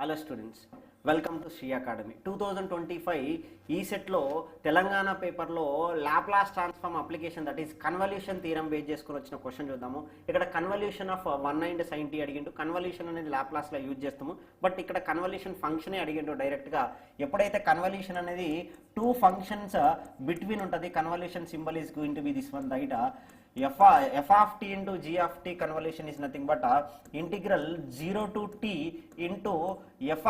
Hello students, welcome to Shri academy. 2025 ఈ సెట్లో తెలంగాణ పేపర్లో Laplace transform application, that is convolution theorem base చేసుకుని వచ్చిన క్వశ్చన్ చూద్దాము. ఇక్కడ convolution of 1 and sin t అడిగిండు. కన్వల్యూషన్ అనేది లాప్లాస్లో యూజ్ చేస్తాము, బట్ ఇక్కడ కన్వల్యూషన్ ఫంక్షనే అడిగిండు డైరెక్ట్గా. ఎప్పుడైతే కన్వల్యూషన్ అనేది టూ ఫంక్షన్స్ బిట్వీన్ ఉంటుంది, convolution symbol is going to be this one, right? f of t into g of t convolution is nothing but integral 0 to t into f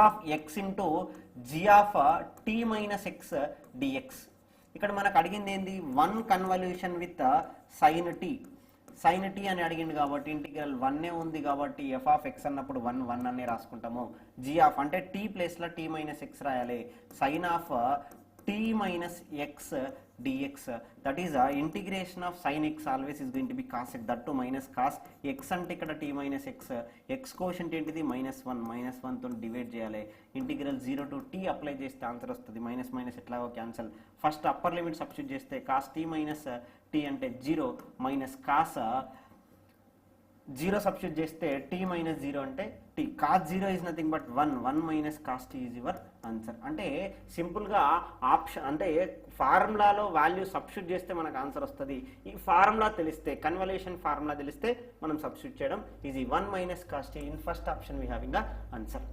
of x into g of t minus x dx. ఇక్కడ మనకు అడిగింది ఏంది? 1 convolution with sin t అని అడిగింది కాబట్టి integral 1 ఉంది కాబట్టి f of x అన్నప్పుడు 1 అనే రాసుకుంటాము. g of అంటే t ప్లేస్లో t minus x రాయాలి. sin of t minus x dx, that is integration of sin x always is going to be cos x, that to minus cos x అంటే ఇక్కడ t minus x quotient ఏంటిది -1 తో divide చేయాలి. Integral 0 to t apply చేస్తే answer వస్తుంది. Minus minus ఎట్లాగో cancel. First upper limit substitute చేస్తే cos t minus t అంటే 0 మైనస్ cos 0 సబ్స్టిట్యూట్ చేస్తే t minus 0 అంటే t. cos 0 is nothing but 1 minus cos t is your answer. అంటే సింపుల్గా option అంటే ఫార్ములాలో వాల్యూ సబ్స్టిట్యూట్ చేస్తే మనకు ఆన్సర్ వస్తుంది. ఈ ఫార్ములా తెలిస్తే, కన్వల్యూషన్ ఫార్ములా తెలిస్తే మనం సబ్స్టిట్యూట్ చేయడం easy. 1 minus cos t in first option we having answer.